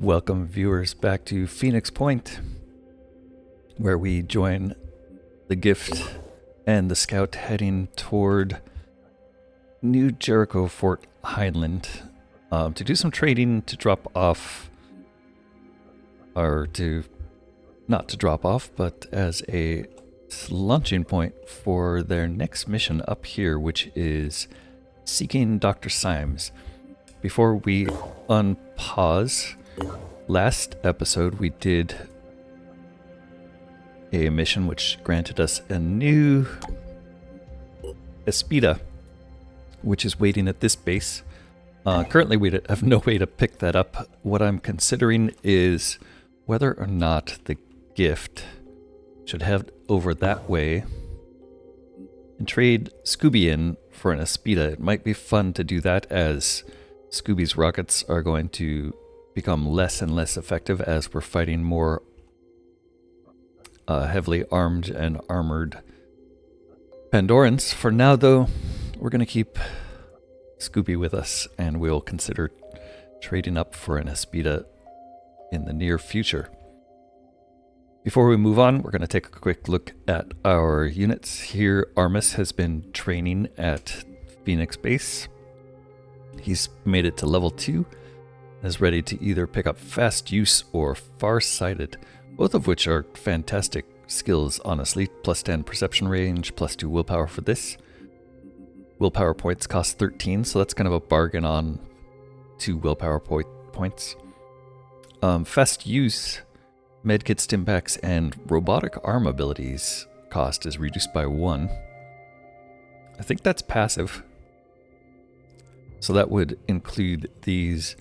Welcome viewers back to Phoenix Point, where we join the Gift and the Scout heading toward New Jericho Fort Highland to do some trading, to drop off, or to, not to drop off, but as a launching point for their next mission up here, which is seeking Dr. Symes. Before we unpause, last episode we did a mission which granted us a new Espida, which is waiting at this base. Currently we have no way to pick that up. What I'm considering is whether or not the Gift should head over that way and trade Scooby in for an Espida. It might be fun to do that, as Scooby's rockets are going to become less and less effective as we're fighting more heavily armed and armored Pandorans. For now, though, we're going to keep Scooby with us, and we'll consider trading up for an Espida in the near future. Before we move on, we're going to take a quick look at our units. Here, Armis has been training at Phoenix Base. He's made it to level 2 and is ready to either pick up Fast Use or Farsighted, both of which are fantastic skills, honestly. Plus 10 perception range, plus 2 willpower for this. Willpower points cost 13, so that's kind of a bargain on 2 willpower points. Fast Use, Medkit Stimpaks, and Robotic Arm abilities cost is reduced by 1. I think that's passive. So that would include these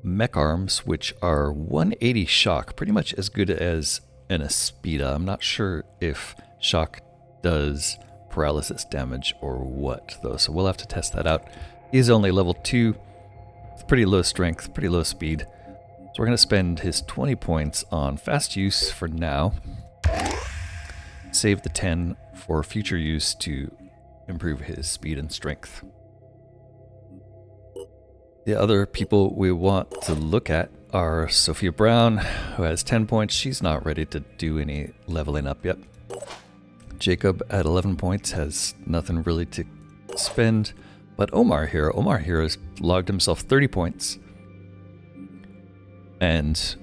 mech arms, which are 180 shock, pretty much as good as an Espida. I'm not sure if shock does paralysis damage or what, though, so we'll have to test that out. He's only level 2, with pretty low strength, pretty low speed. So we're going to spend his 20 points on Fast Use for now. Save the 10 for future use to improve his speed and strength. The other people we want to look at are Sophia Brown, who has 10 points. She's not ready to do any leveling up yet. Jacob at 11 points has nothing really to spend. But Omar here has logged himself 30 points and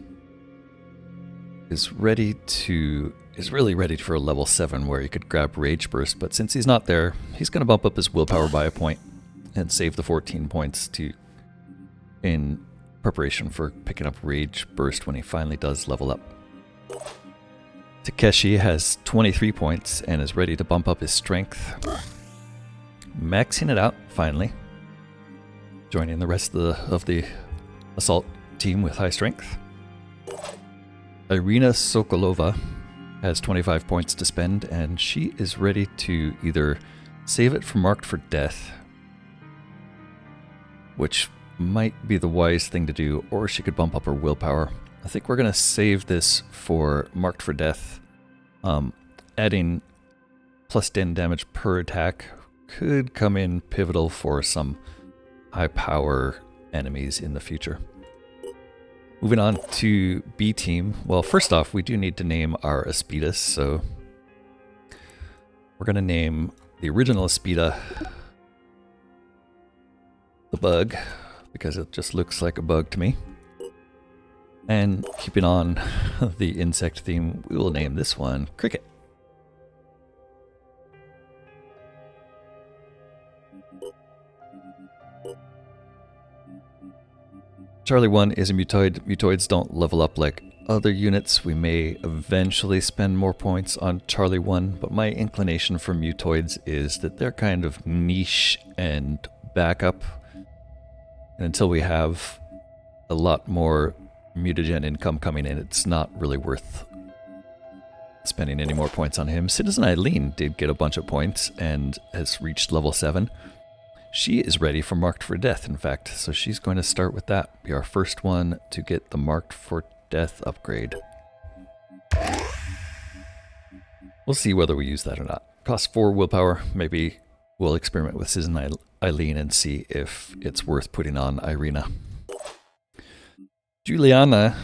is really ready for a level 7 where he could grab Rage Burst. But since he's not there, he's going to bump up his willpower by a point and save the 14 points in preparation for picking up Rage Burst when he finally does level up. Takeshi has 23 points and is ready to bump up his strength, maxing it out finally, joining the rest of the assault team with high strength. Irina Sokolova has 25 points to spend, and she is ready to either save it for Marked for Death, which might be the wise thing to do, or she could bump up her willpower. I think we're going to save this for Marked for Death. Adding plus 10 damage per attack could come in pivotal for some high power enemies in the future. Moving on to B team. Well, first off, we do need to name our Espidas, so we're going to name the original Espida the Bug, because it just looks like a bug to me. And keeping on the insect theme, we will name this one Cricket. Charlie 1 is a mutoid. Mutoids don't level up like other units. We may eventually spend more points on Charlie 1, but my inclination for mutoids is that they're kind of niche and backup. And until we have a lot more mutagen income coming in, it's not really worth spending any more points on him. Citizen Eileen did get a bunch of points and has reached level 7. She is ready for Marked for Death, in fact, so she's going to start with that. Be our first one to get the Marked for Death upgrade. We'll see whether we use that or not. Costs 4 willpower. Maybe we'll experiment with Citizen Eileen and see if it's worth putting on Irina. Juliana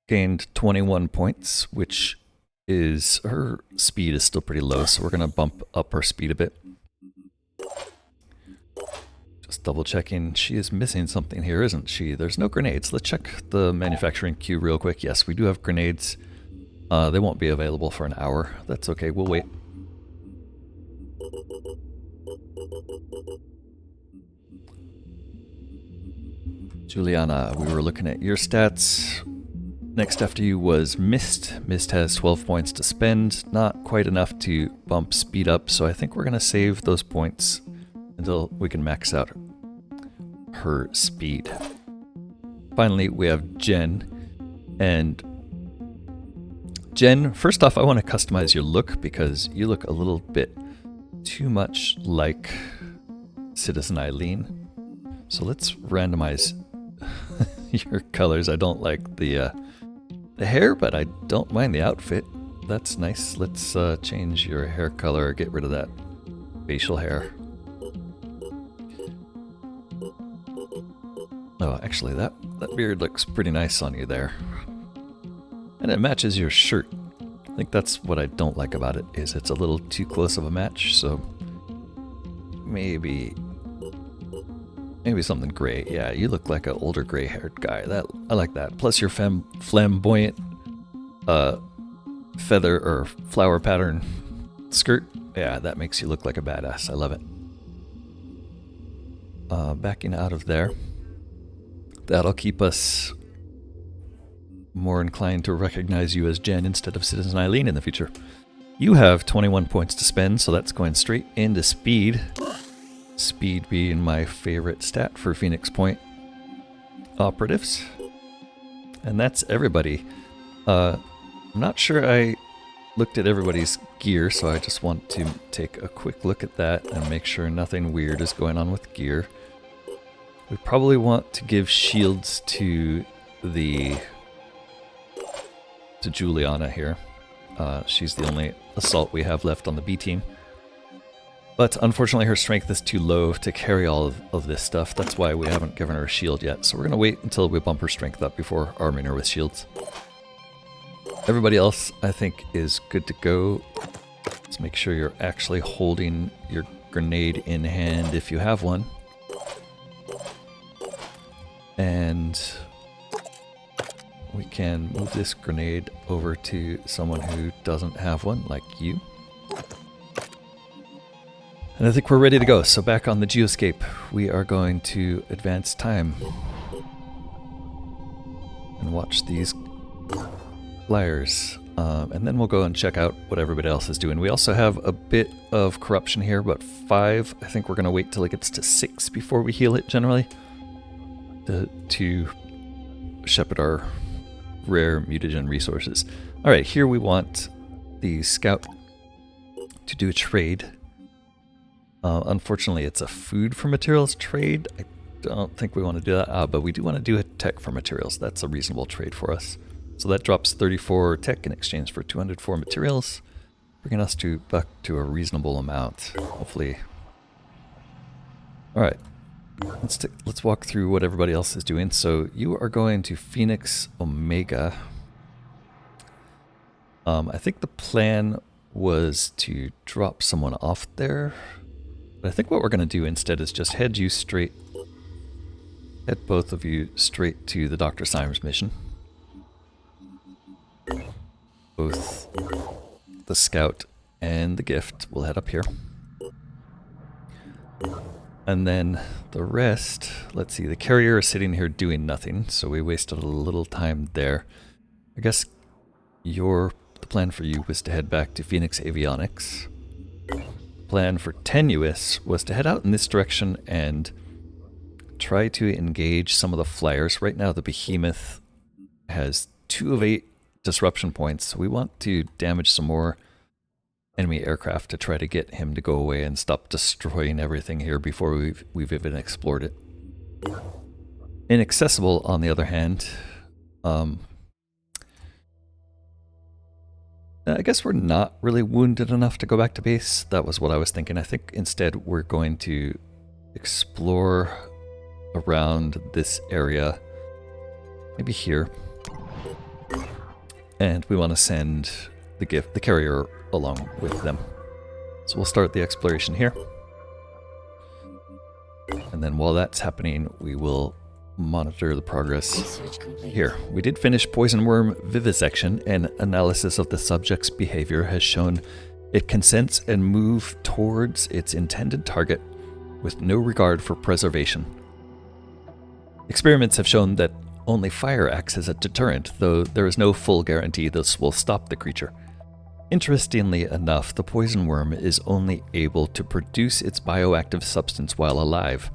gained 21 points, which is, her speed is still pretty low, so we're going to bump up her speed a bit. Just double checking, she is missing something here, isn't she? There's no grenades. Let's check the manufacturing queue real quick. Yes, we do have grenades. They won't be available for an hour. That's okay, we'll wait. Juliana, we were looking at your stats. Next after you was Mist. Mist has 12 points to spend, not quite enough to bump speed up, so I think we're going to save those points until we can max out her speed. Finally, we have Jen. And Jen, first off, I want to customize your look because you look a little bit too much like Citizen Eileen. So let's randomize your colors. I don't like the hair, but I don't mind the outfit. That's nice. Let's change your hair color, get rid of that facial hair. Oh, actually, that beard looks pretty nice on you there. And it matches your shirt. I think that's what I don't like about it, is it's a little too close of a match, so maybe something gray. Yeah, you look like an older gray-haired guy. I like that. Plus your flamboyant feather or flower pattern skirt. Yeah, that makes you look like a badass. I love it. Backing out of there. That'll keep us more inclined to recognize you as Jen instead of Citizen Eileen in the future. You have 21 points to spend, so that's going straight into speed. Speed being my favorite stat for Phoenix Point operatives. And that's everybody. I'm not sure I looked at everybody's gear, so I just want to take a quick look at that and make sure nothing weird is going on with gear. We probably want to give shields to Juliana here. She's the only assault we have left on the B team. But unfortunately her strength is too low to carry all of this stuff. That's why we haven't given her a shield yet. So we're going to wait until we bump her strength up before arming her with shields. Everybody else, I think, is good to go. Let's make sure you're actually holding your grenade in hand if you have one. And we can move this grenade over to someone who doesn't have one, like you. And I think we're ready to go. So back on the geoscape, we are going to advance time and watch these flyers. And then we'll go and check out what everybody else is doing. We also have a bit of corruption here, but 5. I think we're going to wait till it gets to 6 before we heal it generally. To shepherd our rare mutagen resources. Alright, here we want the scout to do a trade. Unfortunately, it's a food for materials trade. I don't think we want to do that, but we do want to do a tech for materials. That's a reasonable trade for us. So that drops 34 tech in exchange for 204 materials, bringing us back to a reasonable amount, hopefully. Alright. Let's walk through what everybody else is doing. So you are going to Phoenix Omega. I think the plan was to drop someone off there. But I think what we're going to do instead is just head both of you straight to the Dr. Symes mission. Both the scout and the gift will head up here. And then the rest, let's see, the carrier is sitting here doing nothing, so we wasted a little time there. I guess the plan for you was to head back to Phoenix Avionics. The plan for Tenuous was to head out in this direction and try to engage some of the flyers. Right now the Behemoth has 2 of 8 disruption points, so we want to damage some more enemy aircraft to try to get him to go away and stop destroying everything here before we've even explored it. Inaccessible, on the other hand, I guess we're not really wounded enough to go back to base. That was what I was thinking. I think instead we're going to explore around this area. maybe here. And we want to send the carrier along with them. So we'll start the exploration here. And then while that's happening, we will monitor the progress here. We did finish poison worm vivisection, and analysis of the subject's behavior has shown it can sense and move towards its intended target with no regard for preservation. Experiments have shown that only fire acts as a deterrent, though there is no full guarantee this will stop the creature. Interestingly enough, the poison worm is only able to produce its bioactive substance while alive.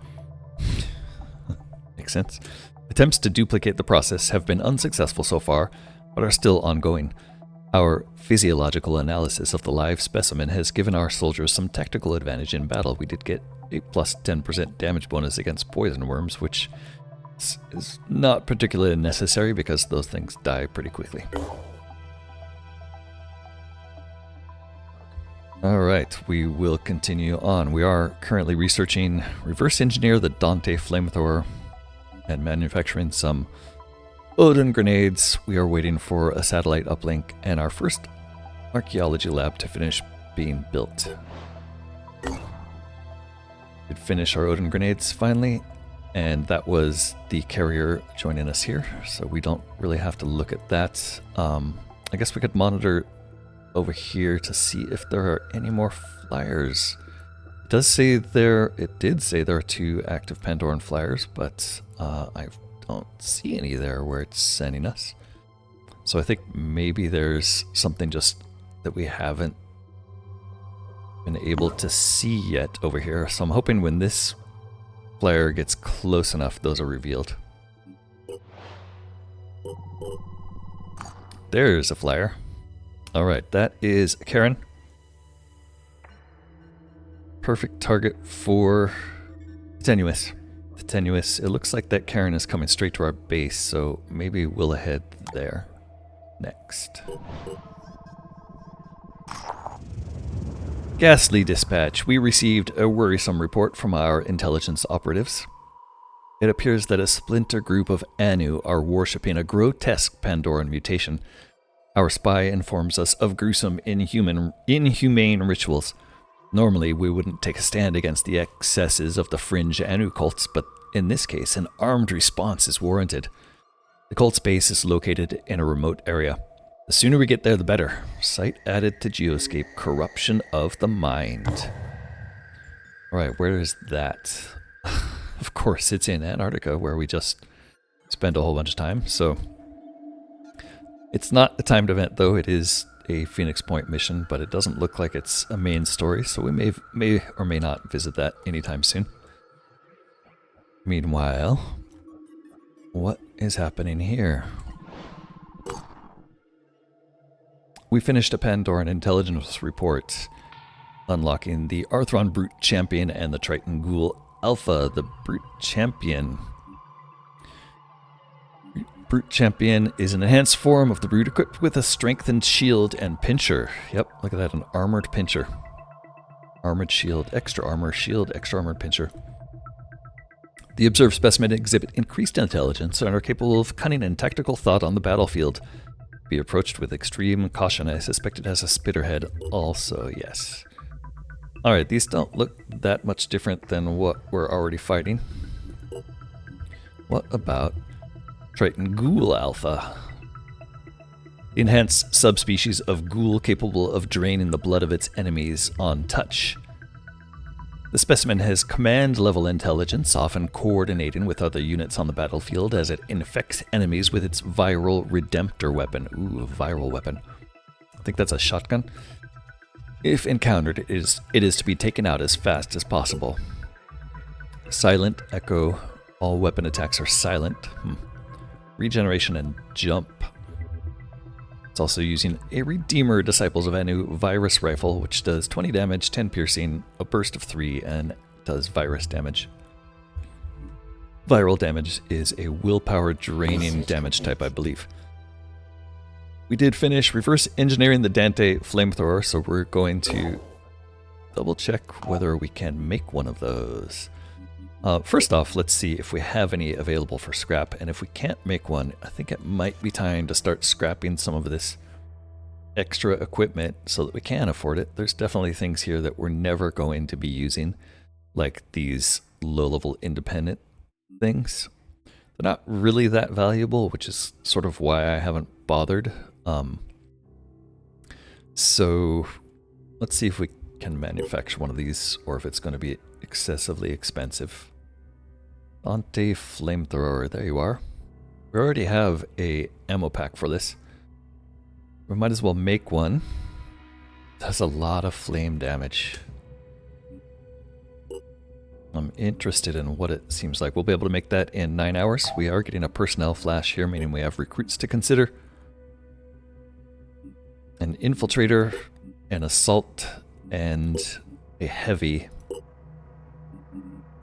Makes sense. Attempts to duplicate the process have been unsuccessful so far, but are still ongoing. Our physiological analysis of the live specimen has given our soldiers some tactical advantage in battle. We did get a plus 10% damage bonus against poison worms, which is not particularly necessary because those things die pretty quickly. Alright, we will continue on. We are currently researching reverse engineer the Dante flamethrower and manufacturing some Odin grenades. We are waiting for a satellite uplink and our first archaeology lab to finish being built. We'd finish our Odin grenades finally, and that was the carrier joining us here, so we don't really have to look at that. I guess we could monitor over here to see if there are any more flyers. It did say there are 2 active Pandoran flyers, but I don't see any there where it's sending us. So I think maybe there's something just that we haven't been able to see yet over here. So I'm hoping when this flyer gets close enough, those are revealed. There's a flyer. Alright, that is Karen. Perfect target for Tenuous. The Tenuous. It looks like that Karen is coming straight to our base, so maybe we'll head there next. Ghastly dispatch. We received a worrisome report from our intelligence operatives. It appears that a splinter group of Anu are worshipping a grotesque Pandoran mutation. Our spy informs us of gruesome, inhumane rituals. Normally, we wouldn't take a stand against the excesses of the fringe Anu cults, but in this case, an armed response is warranted. The cult's base is located in a remote area. The sooner we get there, the better. Site added to Geoscape, corruption of the mind. Alright, where is that? Of course, it's in Antarctica, where we just spent a whole bunch of time, so... It's not a timed event, though. It is a Phoenix Point mission, but it doesn't look like it's a main story, so we may or may not visit that anytime soon. Meanwhile, what is happening here? We finished a Pandoran intelligence report, unlocking the Arthron Brute Champion and the Triton Ghoul Alpha. The Brute Champion is an enhanced form of the Brute equipped with a strengthened shield and pincher. Yep, look at that, an armored pincher. Armored shield, extra armor, shield, extra armored pincher. The observed specimen exhibit increased intelligence and are capable of cunning and tactical thought on the battlefield. Be approached with extreme caution. I suspect it has a spitterhead also, yes. Alright, these don't look that much different than what we're already fighting. What about Triton Ghoul Alpha? Enhanced subspecies of ghoul capable of draining the blood of its enemies on touch. The specimen has command-level intelligence, often coordinating with other units on the battlefield as it infects enemies with its viral redemptor weapon. Ooh, viral weapon. I think that's a shotgun. If encountered, it is to be taken out as fast as possible. Silent Echo. All weapon attacks are silent. Regeneration and jump. It's also using a Redeemer Disciples of Anu virus rifle, which does 20 damage, 10 piercing, a burst of 3, and does virus damage. Viral damage is a willpower draining damage type, I believe. We did finish reverse engineering the Dante flamethrower, so we're going to double check whether we can make one of those. First off, let's see if we have any available for scrap, and if we can't make one, I think it might be time to start scrapping some of this extra equipment so that we can afford it. There's definitely things here that we're never going to be using, like these low-level independent things. They're not really that valuable, which is sort of why I haven't bothered. So let's see if we can manufacture one of these, or if it's going to be excessively expensive. Anti-flamethrower, there you are. We already have a ammo pack for this. We might as well make one. Does a lot of flame damage. I'm interested in what it seems like. We'll be able to make that in 9 hours. We are getting a personnel flash here, meaning we have recruits to consider. An infiltrator, an assault, and a heavy.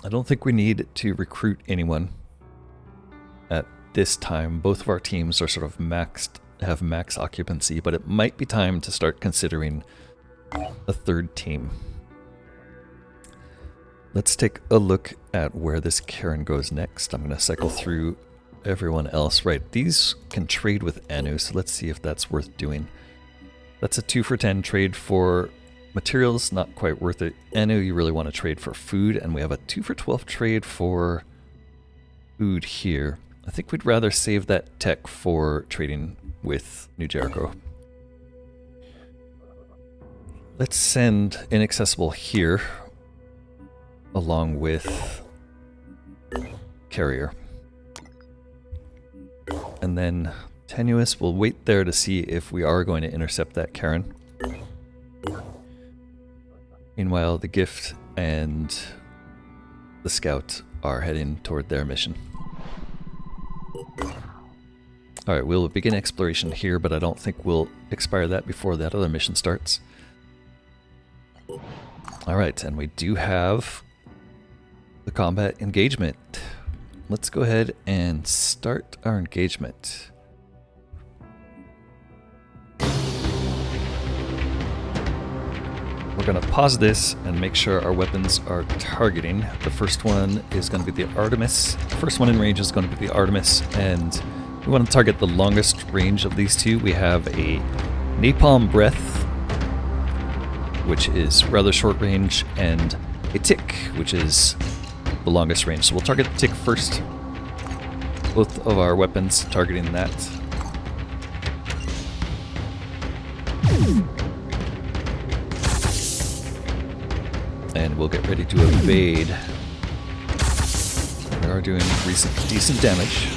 I don't think we need to recruit anyone at this time. Both of our teams are sort of have max occupancy, but it might be time to start considering a third team. Let's take a look at where this Karen goes next. I'm going to cycle through everyone else. Right, these can trade with Anu, so let's see if that's worth doing. That's a 2 for 10 trade for materials, not quite worth it. Anu, you really want to trade for food, and we have a 2 for 12 trade for food here. I think we'd rather save that tech for trading with New Jericho. Let's send Inaccessible here, along with Carrier. And then Tenuous, we'll wait there to see if we are going to intercept that Karen. Meanwhile, the Gift and the Scout are heading toward their mission. Alright, we'll begin exploration here, but I don't think we'll expire that before that other mission starts. Alright, and we do have the combat engagement. Let's go ahead and start our engagement. We're going to pause this and make sure our weapons are targeting. The first one is going to be the Artemis. The first one in range is going to be the Artemis, and we want to target the longest range of these two. We have a Napalm Breath, which is rather short range, and a Tick, which is the longest range. So we'll target the Tick first. Both of our weapons targeting that. And we'll get ready to evade. We are doing decent damage.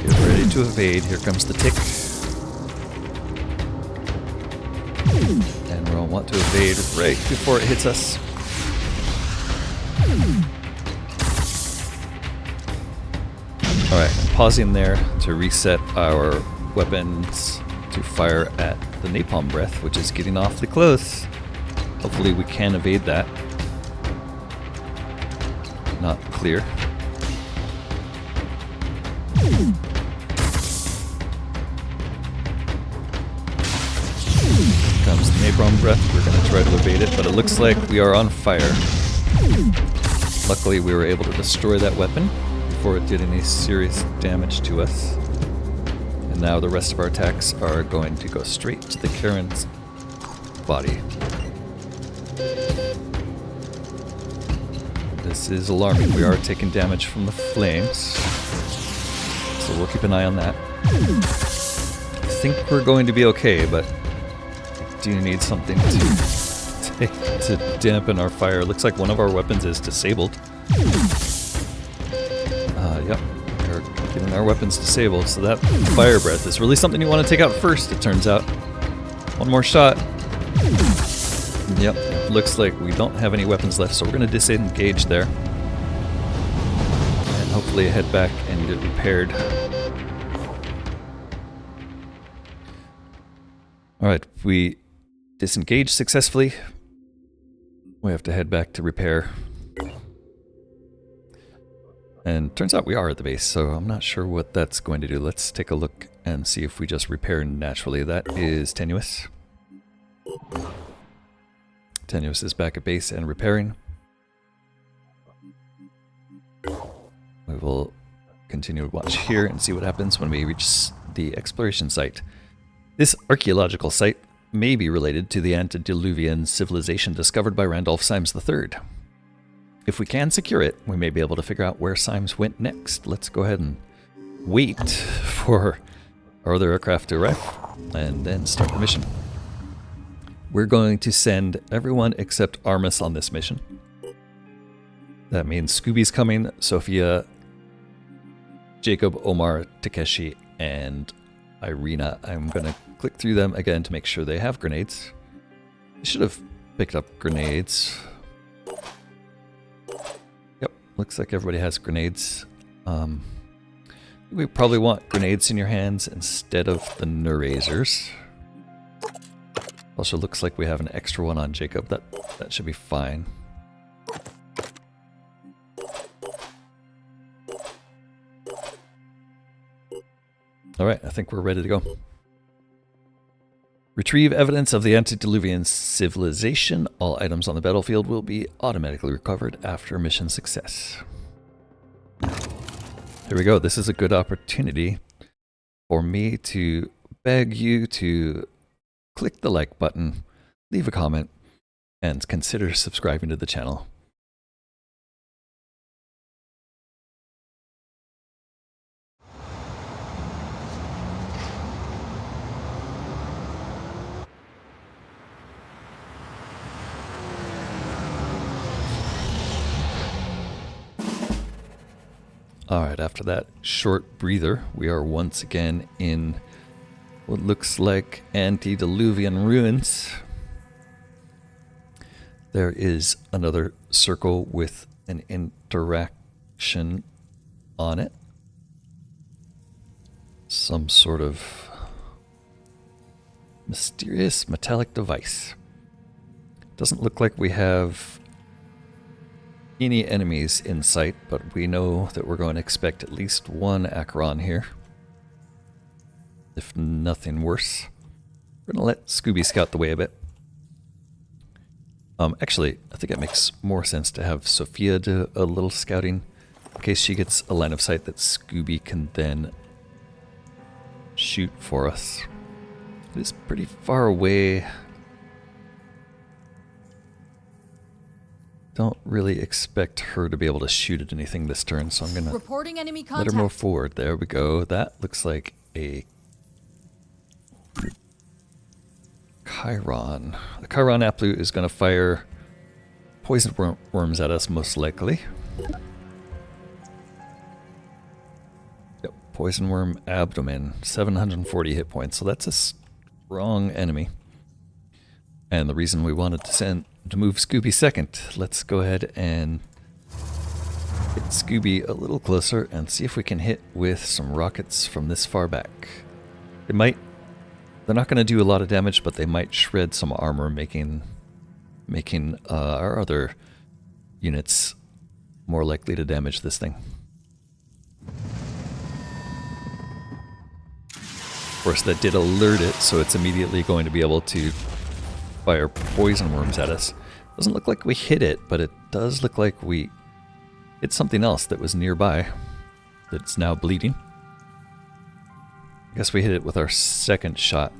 Get ready to evade. Here comes the Tick. And we'll want to evade right before it hits us. Alright, I'm pausing there to reset our weapons to fire at the Napalm Breath, which is getting awfully close. Hopefully we can evade that. Not clear. Comes the Napalm Breath. We're going to try to evade it, but it looks like we are on fire. Luckily we were able to destroy that weapon before it did any serious damage to us. And now the rest of our attacks are going to go straight to the Karen's body. This is alarming. We are taking damage from the flames, so we'll keep an eye on that. I think we're going to be okay, but I do need something to dampen our fire. Looks like one of our weapons is disabled. Yep, we're getting our weapons disabled, so that fire breath is really something you want to take out first, it turns out. One more shot. Yep, looks like we don't have any weapons left, so we're going to disengage there. And hopefully head back and get repaired. Alright, we disengaged successfully. We have to head back to repair. And turns out we are at the base, so I'm not sure what that's going to do. Let's take a look and see if we just repair naturally. That is tenuous. Tenuous is back at base and repairing. We will continue to watch here and see what happens when we reach the exploration site. This archaeological site may be related to the antediluvian civilization discovered by Randolph Symes III. If we can secure it, we may be able to figure out where Symes went next. Let's go ahead and wait for our other aircraft to arrive and then start the mission. We're going to send everyone except Armis on this mission. That means Scooby's coming, Sophia, Jacob, Omar, Takeshi, and Irina. I'm going to click through them again to make sure they have grenades. They should have picked up grenades. Yep, looks like everybody has grenades. We probably want grenades in your hands instead of the Nerazers. Also looks like we have an extra one on Jacob. That should be fine. Alright, I think we're ready to go. Retrieve evidence of the antediluvian civilization. All items on the battlefield will be automatically recovered after mission success. Here we go. This is a good opportunity for me to beg you to click the like button, leave a comment, and consider subscribing to the channel. Alright, after that short breather, we are once again in what looks like antediluvian ruins. There is another circle with an interaction on it. Some sort of mysterious metallic device. Doesn't look like we have any enemies in sight, but we know that we're going to expect at least one Acheron here. If nothing worse. We're going to let Scooby scout the way a bit. Actually, I think it makes more sense to have Sophia do a little scouting in case she gets a line of sight that Scooby can then shoot for us. It is pretty far away. Don't really expect her to be able to shoot at anything this turn, so I'm going to let her move forward. There we go. That looks like a Chiron. The Chiron Aplu is going to fire poison worms at us, most likely. Yep, poison worm abdomen, 740 hit points, so that's a strong enemy. And the reason we wanted to move Scooby second, let's go ahead and get Scooby a little closer and see if we can hit with some rockets from this far back. They're not going to do a lot of damage, but they might shred some armor, making our other units more likely to damage this thing. Of course, that did alert it, so it's immediately going to be able to fire poison worms at us. Doesn't look like we hit it, but it does look like we hit something else that was nearby that's now bleeding. I guess we hit it with our second shot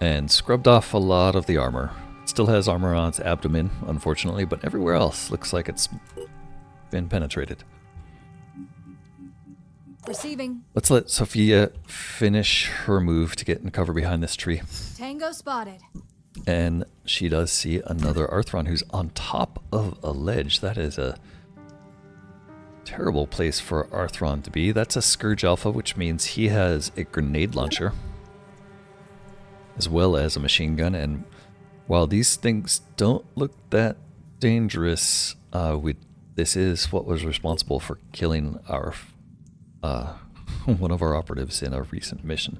and scrubbed off a lot of the armor. It still has armor on its abdomen, unfortunately, but everywhere else looks like it's been penetrated. Receiving. Let's let Sophia finish her move to get in cover behind this tree. Tango spotted. And she does see another Arthron who's on top of a ledge. That is a terrible place for Arthron to be. That's a Scourge Alpha, which means he has a grenade launcher as well as a machine gun. And while these things don't look that dangerous, this is what was responsible for killing our one of our operatives in a recent mission.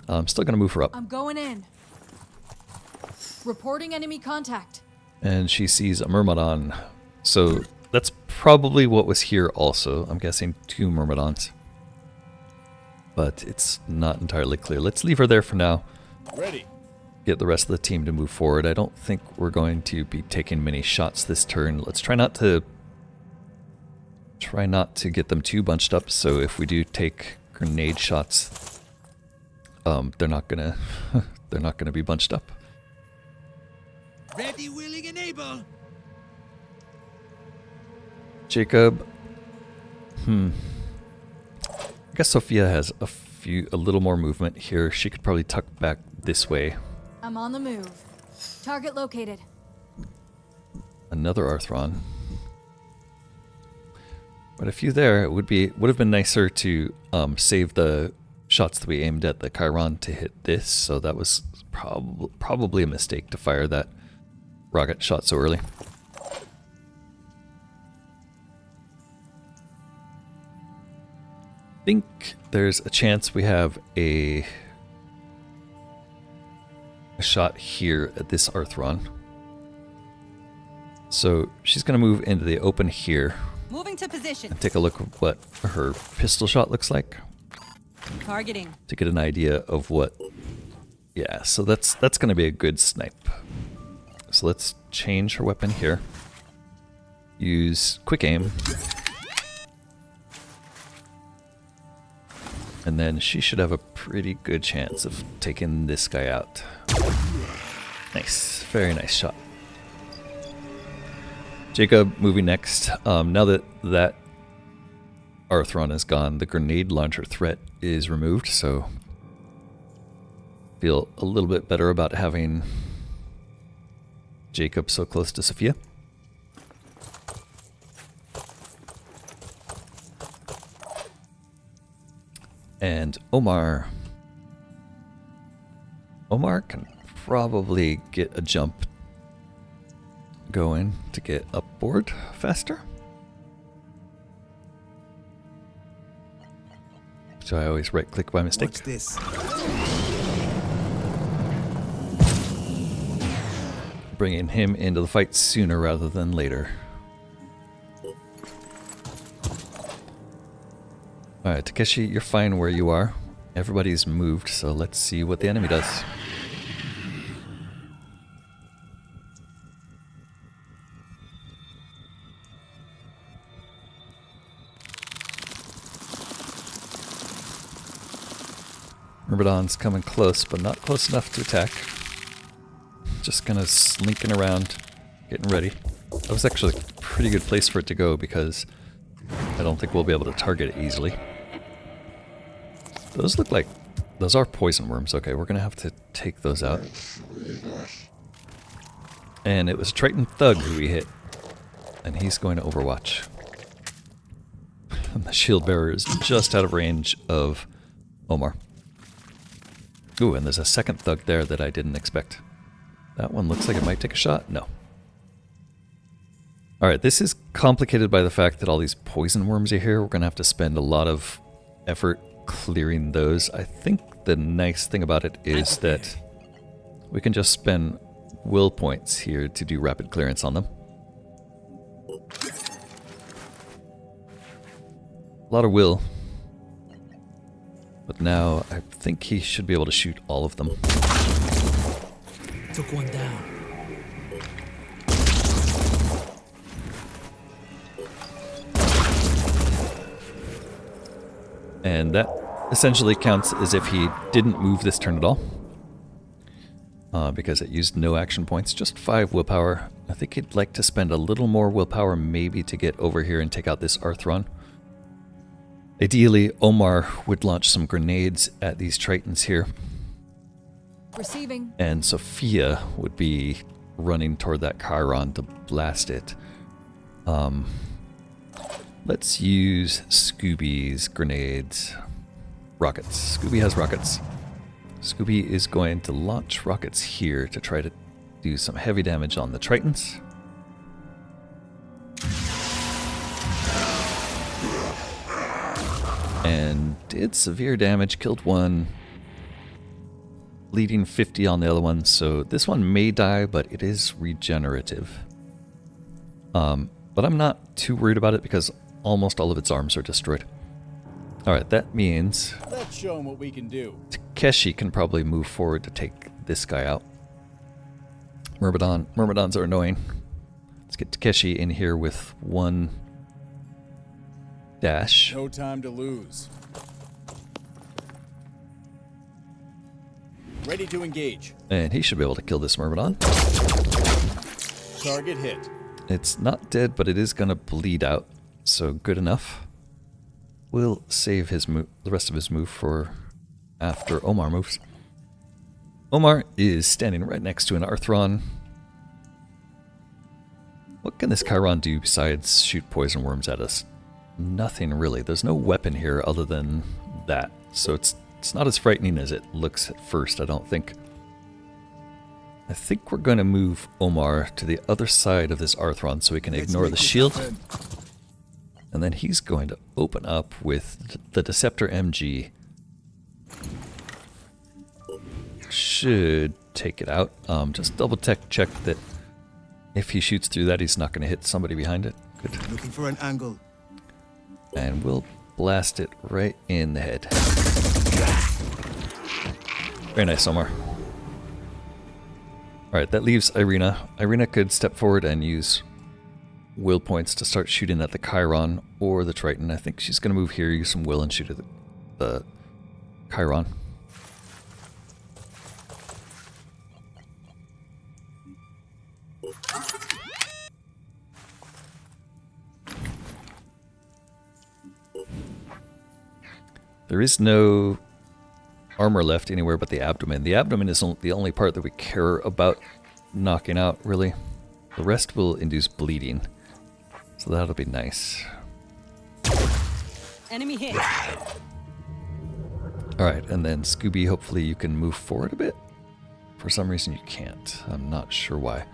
I'm still going to move her up. I'm going in. Reporting enemy contact. And she sees a Myrmidon. So that's probably what was here also. I'm guessing 2 Myrmidons. But it's not entirely clear. Let's leave her there for now. Ready. get the rest of the team to move forward. I don't think we're going to be taking many shots this turn. Let's try not to get them too bunched up. So if we do take grenade shots, they're not gonna be bunched up. Ready, willing, and able. Jacob. I guess Sophia has a little more movement here. She could probably tuck back this way. I'm on the move. Target located. Another Arthron. But a few there. It would have been nicer to save the shots that we aimed at the Chiron to hit this. So that was probably a mistake to fire that rocket shot so early. I think there's a chance we have a shot here at this Arthron. So she's going to move into the open here. Moving to position. And take a look at what her pistol shot looks like. Targeting. To get an idea of what... Yeah, so that's going to be a good snipe. So let's change her weapon here. Use quick aim. And then she should have a pretty good chance of taking this guy out. Nice. Very nice shot. Jacob moving next. Now that that Arthron is gone, the grenade launcher threat is removed, so feel a little bit better about having Jacob so close to Sophia. And Omar. Omar can probably get a jump going to get upboard faster. So I always right click by mistake. Watch this. Bringing him into the fight sooner rather than later. Alright, Takeshi, you're fine where you are. Everybody's moved, so let's see what the enemy does. Myrmidon's coming close, but not close enough to attack. Just kind of slinking around, getting ready. That was actually a pretty good place for it to go because I don't think we'll be able to target it easily. Those look like... Those are poison worms. Okay, we're going to have to take those out. And it was a Triton Thug who we hit. And he's going to overwatch. And the shield bearer is just out of range of Omar. Ooh, and there's a second Thug there that I didn't expect. That one looks like it might take a shot. No. Alright, this is complicated by the fact that all these poison worms are here. We're going to have to spend a lot of effort clearing those. I think the nice thing about it is that we can just spend will points here to do rapid clearance on them. A lot of will. But now I think he should be able to shoot all of them. Took one down. And that essentially counts as if he didn't move this turn at all. Because it used no action points, just 5 willpower. I think he'd like to spend a little more willpower maybe to get over here and take out this Arthron. Ideally, Omar would launch some grenades at these Tritons here. Receiving. And Sophia would be running toward that Chiron to blast it. Let's use Scooby's grenades. Rockets. Scooby has rockets. Scooby is going to launch rockets here to try to do some heavy damage on the Tritons. And did severe damage, killed one, bleeding 50 on the other one, so this one may die, but it is regenerative. But I'm not too worried about it because almost all of its arms are destroyed. Alright, that means Let's show him what we can do. Takeshi can probably move forward to take this guy out. Myrmidons are annoying. Let's get Takeshi in here with one dash. No time to lose. Ready to engage. And he should be able to kill this Myrmidon. Target hit. It's not dead, but it is going to bleed out. So good enough. We'll save his the rest of his move for after Omar moves. Omar is standing right next to an Arthron. What can this Chiron do besides shoot poison worms at us? Nothing really. There's no weapon here other than that. So it's not as frightening as it looks at first, I don't think. I think we're going to move Omar to the other side of this Arthron so we can ignore the shield. And then he's going to open up with the Deceptor MG. Should take it out. Just double check that if he shoots through that, he's not going to hit somebody behind it. Good. Looking for an angle. And we'll blast it right in the head. Very nice, Omar. Alright, that leaves Irina. Irina could step forward and use will points to start shooting at the Chiron or the Triton. I think she's going to move here, use some will, and shoot at the Chiron. There is no armor left anywhere but the abdomen. The abdomen is the only part that we care about knocking out, really. The rest will induce bleeding, so that'll be nice. Enemy hit. Alright, and then Scooby, hopefully you can move forward a bit. For some reason you can't. I'm not sure why.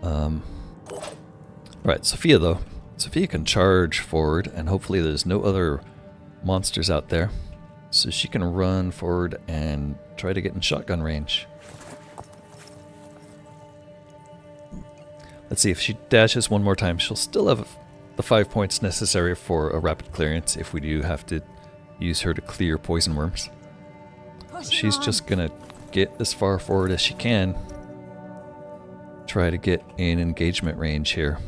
Alright, Sophia though. Sophia can charge forward, and hopefully there's no other monsters out there. So she can run forward and try to get in shotgun range. Let's see, if she dashes one more time, she'll still have the 5 points necessary for a rapid clearance if we do have to use her to clear poison worms. She's just gonna get as far forward as she can. Try to get in engagement range here.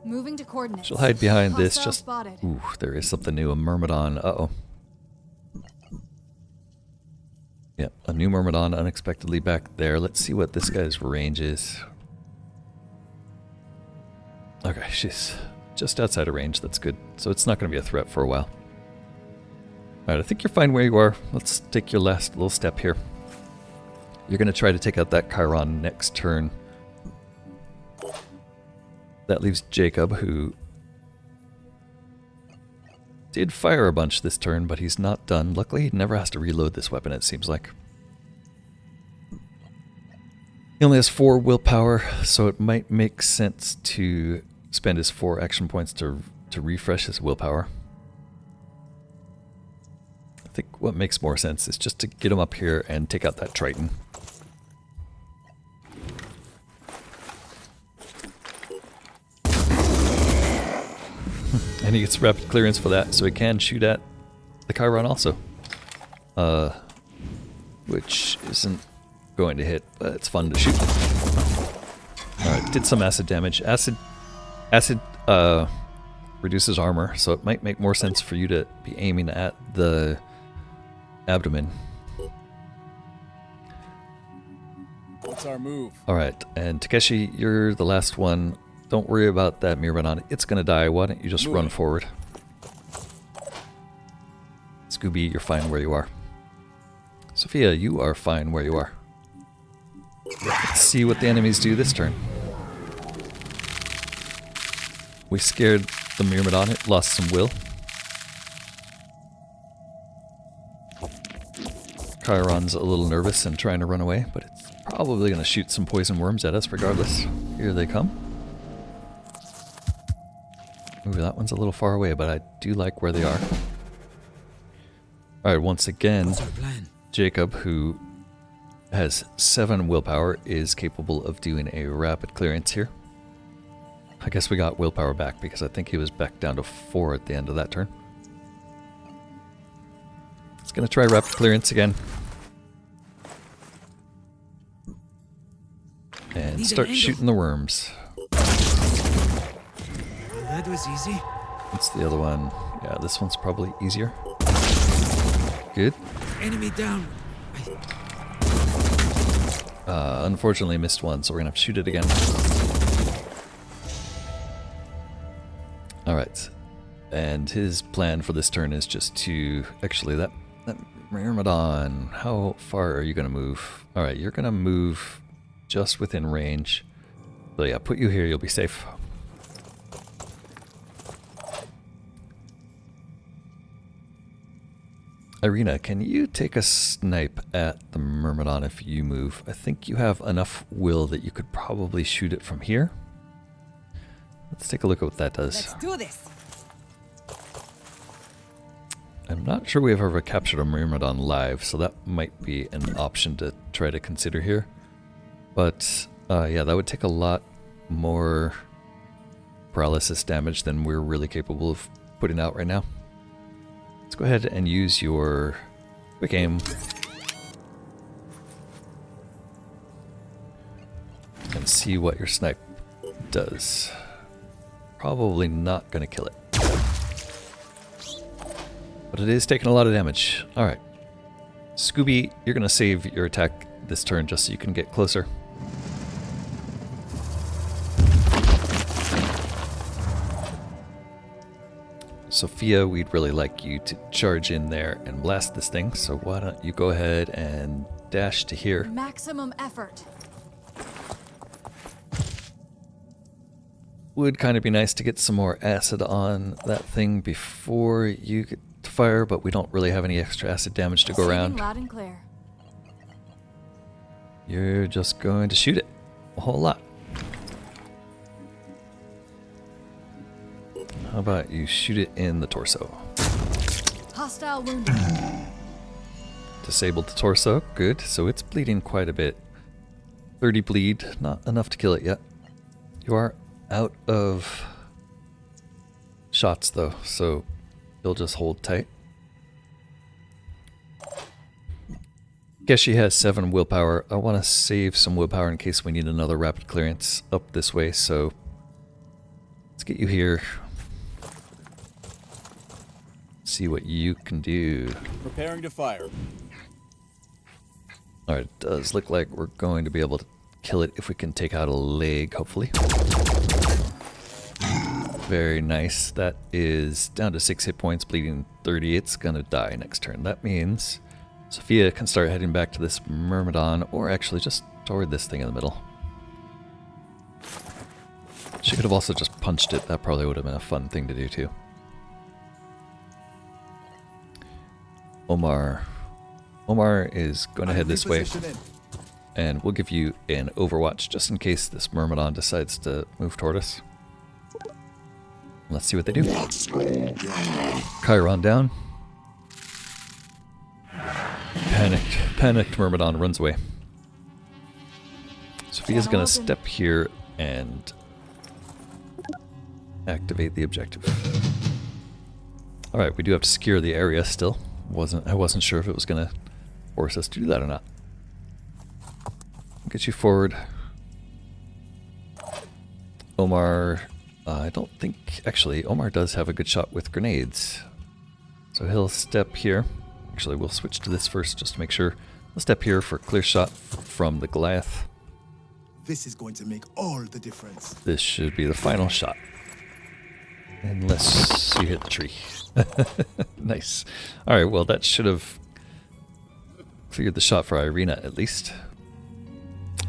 Moving to coordinates. She'll hide behind this. Hostile Just spotted. ooh, there is something new. A Myrmidon. Uh-oh. Yep, a new Myrmidon unexpectedly back there. Let's see what this guy's range is. Okay, she's just outside of range. That's good. So it's not going to be a threat for a while. Alright, I think you're fine where you are. Let's take your last little step here. You're going to try to take out that Chiron next turn. That leaves Jacob, who did fire a bunch this turn, but he's not done. Luckily, he never has to reload this weapon, it seems like. He only has 4 willpower, so it might make sense to spend his 4 action points to refresh his willpower. I think what makes more sense is just to get him up here and take out that Triton. And he gets rapid clearance for that, so he can shoot at the Chiron also. Which isn't going to hit, but it's fun to shoot. Alright, did some acid damage. Acid reduces armor, so it might make more sense for you to be aiming at the abdomen. What's our move? Alright, and Takeshi, you're the last one. Don't worry about that Myrmidon. It's gonna die. Why don't you just run forward? Scooby, you're fine where you are. Sophia, you are fine where you are. Let's see what the enemies do this turn. We scared the Myrmidon. It lost some will. Chiron's a little nervous and trying to run away, but it's probably going to shoot some poison worms at us regardless. Here they come. Ooh, that one's a little far away, but I do like where they are. Alright, once again, Jacob, who has 7 willpower, is capable of doing a rapid clearance here. I guess we got willpower back because I think he was back down to 4 at the end of that turn. It's going to try rapid clearance again. and start shooting the worms. That was easy. What's the other one? Yeah, this one's probably easier. Good. Enemy down. Unfortunately missed one, so we're gonna have to shoot it again. Alright. And his plan for this turn is just to... Actually, that Myrmidon, how far are you gonna move? Alright, you're gonna move just within range. So yeah, put you here, you'll be safe. Irina, can you take a snipe at the Myrmidon if you move? I think you have enough will that you could probably shoot it from here. Let's take a look at what that does. Let's do this. I'm not sure we've ever captured a Myrmidon live, so that might be an option to try to consider here. But yeah, that would take a lot more paralysis damage than we're really capable of putting out right now. Let's go ahead and use your quick aim. And see what your snipe does. Probably not going to kill it. But it is taking a lot of damage. Alright. Scooby, you're going to save your attack this turn just so you can get closer. Sophia, we'd really like you to charge in there and blast this thing, so why don't you go ahead and dash to here. Maximum effort. Would kind of be nice to get some more acid on that thing before you get to fire, but we don't really have any extra acid damage to go around. Loud and clear. You're just going to shoot it a whole lot. How about you shoot it in the torso? Hostile wounded. Disabled the torso. Good. So it's bleeding quite a bit. 30 bleed. Not enough to kill it yet. You are out of shots though, so you'll just hold tight. Guess she has 7 willpower. I want to save some willpower in case we need another rapid clearance up this way, so let's get you here. See what you can do. Preparing to fire. Alright, it does look like we're going to be able to kill it if we can take out a leg, hopefully. Very nice. That is down to 6 hit points, bleeding 30. It's gonna die next turn. That means Sophia can start heading back to this Myrmidon, or actually just toward this thing in the middle. She could have also just punched it. That probably would have been a fun thing to do too. Omar is going to head this way, and we'll give you an overwatch just in case this Myrmidon decides to move toward us. Let's see what they do. Chiron down. Panicked Myrmidon runs away. Sophia's going to step here and activate the objective. Alright, we do have to secure the area still. I wasn't sure if it was going to force us to do that or not. Get you forward. Omar, I don't think... Actually, Omar does have a good shot with grenades. So he'll step here. Actually, we'll switch to this first just to make sure. We'll step here for a clear shot from the Goliath. This is going to make all the difference. This should be the final shot. Unless you hit the tree. Nice. Alright, well that should have figured the shot for Irina at least.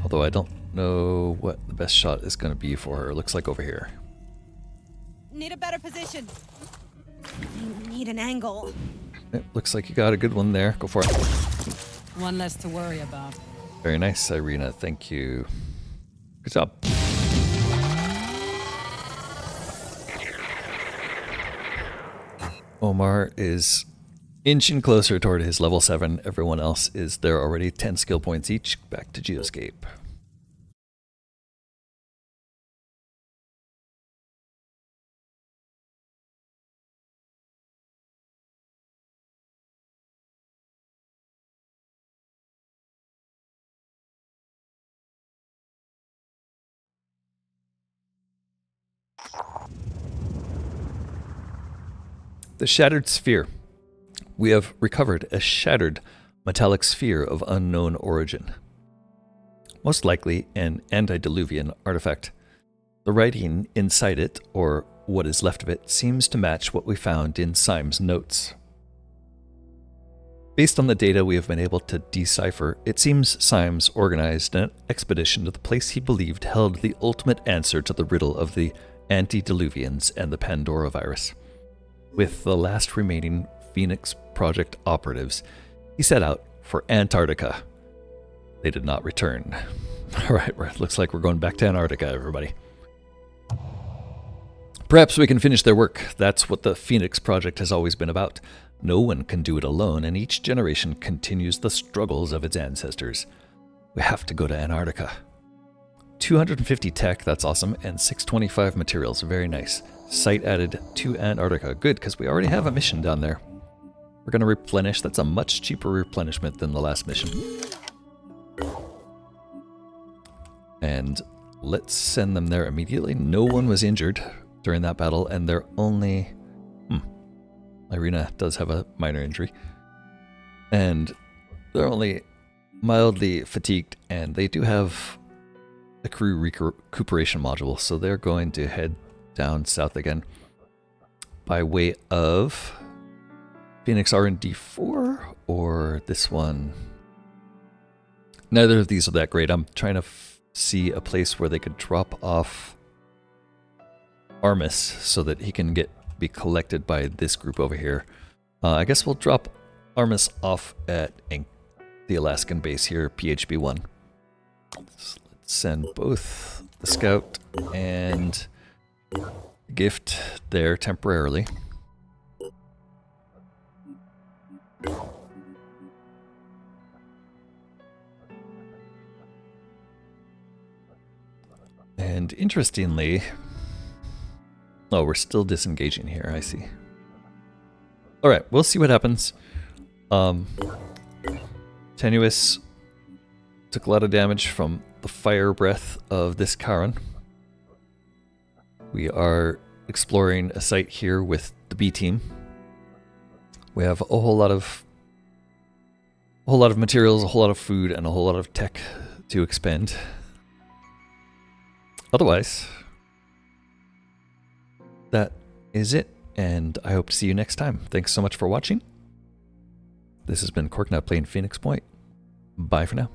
Although I don't know what the best shot is going to be for her. It looks like over here. Need a better position. Need an angle. It looks like you got a good one there. Go for it. One less to worry about. Very nice, Irina. Thank you. Good job. Omar is inching closer toward his level 7. Everyone else is there already. 10 skill points each. Back to Geoscape. The shattered sphere. We have recovered a shattered metallic sphere of unknown origin. Most likely an antediluvian artifact. The writing inside it, or what is left of it, seems to match what we found in Symes' notes. Based on the data we have been able to decipher, it seems Symes organized an expedition to the place he believed held the ultimate answer to the riddle of the antediluvians and the Pandora virus. With the last remaining Phoenix Project operatives, he set out for Antarctica. They did not return. Alright, looks like we're going back to Antarctica, everybody. Perhaps we can finish their work. That's what the Phoenix Project has always been about. No one can do it alone, and each generation continues the struggles of its ancestors. We have to go to Antarctica. 250 tech, that's awesome, and 625 materials, very nice. Site added to Antarctica. Good, because we already have a mission down there. We're going to replenish. That's a much cheaper replenishment than the last mission. And let's send them there immediately. No one was injured during that battle, and they're only... Irina does have a minor injury. And they're only mildly fatigued, and they do have a crew recuperation module, so they're going to head down south again by way of Phoenix R&D4 or this one. Neither of these are that great. I'm trying to see a place where they could drop off Armis so that he can be collected by this group over here. I guess we'll drop Armis off at the Alaskan base here, PHB-1. Let's send both the scout and gift there temporarily. And interestingly, oh, we're still disengaging here, I see. Alright, we'll see what happens. Tenuous took a lot of damage from the fire breath of this Charon. We are exploring a site here with the B team. We have a whole lot of materials, a whole lot of food, and a whole lot of tech to expend. Otherwise, that is it, and I hope to see you next time. Thanks so much for watching. This has been Corknut playing Phoenix Point. Bye for now.